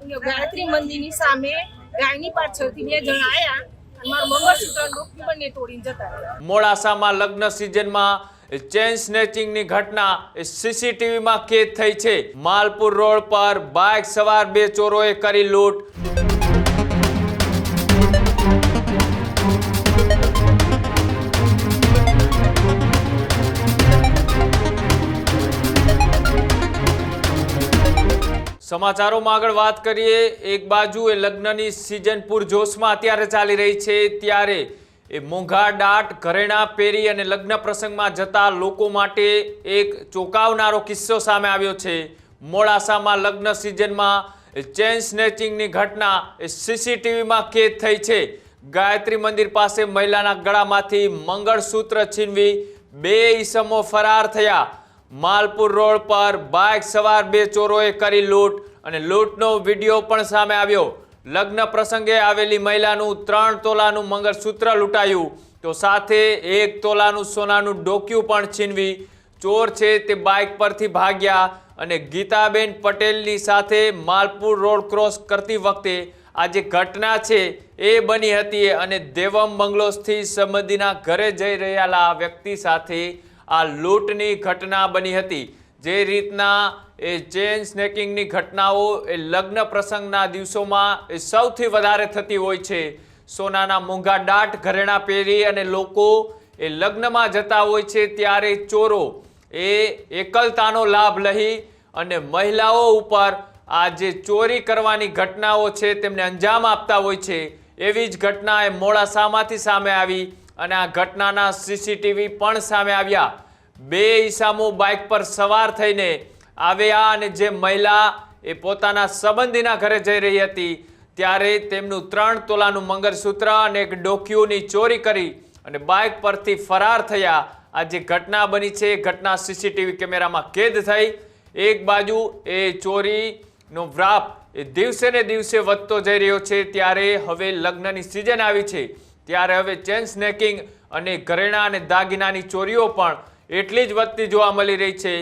ગાયત્રી મંદિરની સામે ગાયની પાછળથી બે જણા આયા અને મારું મંગળસૂત્ર ડોક્યુ બંને તોડીને જતા રહ્યા। મોડાસામાં લગ્ન સિઝનમાં ચેન સ્નેચિંગની ઘટના સીસીટીવીમાં કેદ થઈ છે। માલપુર રોડ પર બાઇક સવાર બે ચોરોએ કરી લૂંટ। સમાચારોમાં આગળ વાત કરીએ। એક બાજુ એ લગ્નની સિઝન પૂરજોશમાં અત્યારે ચાલી રહી છે, ત્યારે એ મોંઘા દાટ ઘરેણા પહેરી અને લગ્ન પ્રસંગમાં જતા લોકો માટે એક ચોંકાવનારો કિસ્સો સામે આવ્યો છે। મોડાસામાં લગ્ન સિઝનમાં ચેન સ્નેચિંગની ઘટના સીસીટીવીમાં કેદ થઈ છે। ગાયત્રી મંદિર પાસે મહિલાના ગળામાંથી મંગળસૂત્ર છીનવી બે ઈસમો ફરાર થયા। માલપુર રોડ પર બાઇક સવાર બે ચોરોએ કરી લૂંટ અને લૂંટનો વિડીયો પણ સામે આવ્યો। લગ્ન પ્રસંગે આવેલી મહિલાનું 3 તોલાનું મંગળસૂત્ર લૂંટાયું તો સાથે 1 તોલાનું સોનાનું ડોક્યુ પણ છીનવી ચોર છે તે બાઇક પરથી ભાગ્યા અને ગીતાબેન પટેલની સાથે માલપુર રોડ ક્રોસ કરતી વખતે આ જે ઘટના છે એ બની હતી અને દેવમ બંગલોઝથી સંબંધીના ઘરે જઈ રહેલા વ્યક્તિ સાથે આ લૂંટની ઘટના બની હતી। જે રીતના એ ચેન સ્નેકિંગની ઘટનાઓ એ લગ્ન પ્રસંગના દિવસોમાં એ સૌથી વધારે થતી હોય છે। સોનાના મોંઘા દાટ ઘરેણા પહેરી અને લોકો એ લગ્નમાં જતા હોય છે, ત્યારે ચોરો એ એકલતાનો લાભ લઈ અને મહિલાઓ ઉપર આ જે ચોરી કરવાની ઘટનાઓ છે તેમને અંજામ આપતા હોય છે। એવી જ ઘટના એ મોડાસામાંથી સામે આવી અને આ ઘટનાના સીસીટીવી પણ સામે આવ્યા। બે ઈસામો બાઇક પર સવાર થઈને આવ્યા અને જે મહિલા એ પોતાના સંબંધીના ઘરે જઈ રહી હતી ત્યારે તેમનું 3 તોલાનું મંગળસૂત્ર અને એક ડોક્યુની ચોરી કરી અને બાઇક પરથી ફરાર થયા। આ જે ઘટના બની છે એ ઘટના સીસીટીવી કેમેરામાં કેદ થઈ। એક બાજુ એ ચોરીનો વ્યાપ એ દિવસે ને દિવસે વધતો જઈ રહ્યો છે, ત્યારે હવે લગ્નની સિઝન આવી છે, ત્યારે હવે ચેન સ્નેકિંગ અને ઘરેણા અને દાગીનાની ચોરીઓ પણ એટલી જ વધતી જોવા મળી રહી છે।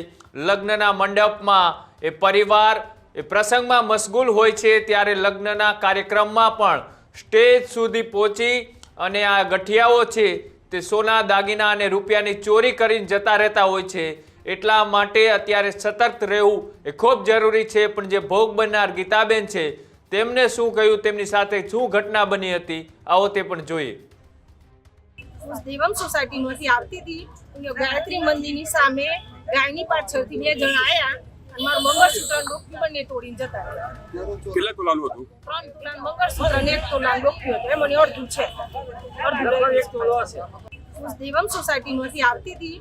લગ્નના મંડપમાં એ પરિવાર એ પ્રસંગમાં મશગુલ હોય છે, ત્યારે લગ્નના કાર્યક્રમમાં પણ સ્ટેજ સુધી પહોંચી અને આ ગઠિયાઓ છે તે સોના દાગીના અને રૂપિયાની ચોરી કરીને જતા રહેતા હોય છે। એટલા માટે અત્યારે સતર્ક રહેવું એ ખૂબ જરૂરી છે। પણ જે ભોગ બનનાર ગીતાબેન છે તેમને શું કહ્યું, તેમની સાથે શું ઘટના બની હતી, આવો તે પણ જોઈએ। દેવમ સોસાયટીમાંથી આવતી હતી, ગાયત્રી મંદિરની સામે ગાયની પાછળથી બે જણા આયા અને મારું મંગળસૂત્ર ડોક્યુ બંને તોડીને જતા રહ્યા। કેટલા તોલાનું હતું? 3 તોલાનું મંગળસૂત્ર અને 1 તોલાનું ડોક્યુ હતું, એમાં અડધું છે, અડધું 1 તોલો હશે। દેવમ સોસાયટીમાંથી આવતી હતી,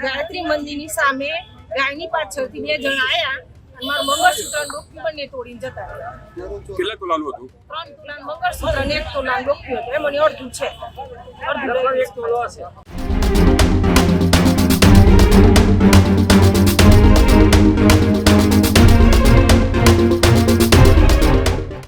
ગાયત્રી મંદિરની સામે ગાયની પાછળથી બે જણા આયા અને મારું મંગળસૂત્ર ડોક્યુ બંને તોડીને જતા રહ્યા। કેટલા તોલાનું હતું? 3 તોલાનું મંગળસૂત્ર અને 1 તોલાનું ડોક્યુ હતું, એમાં અડધું છે, અડધું 1 તોલો હશે।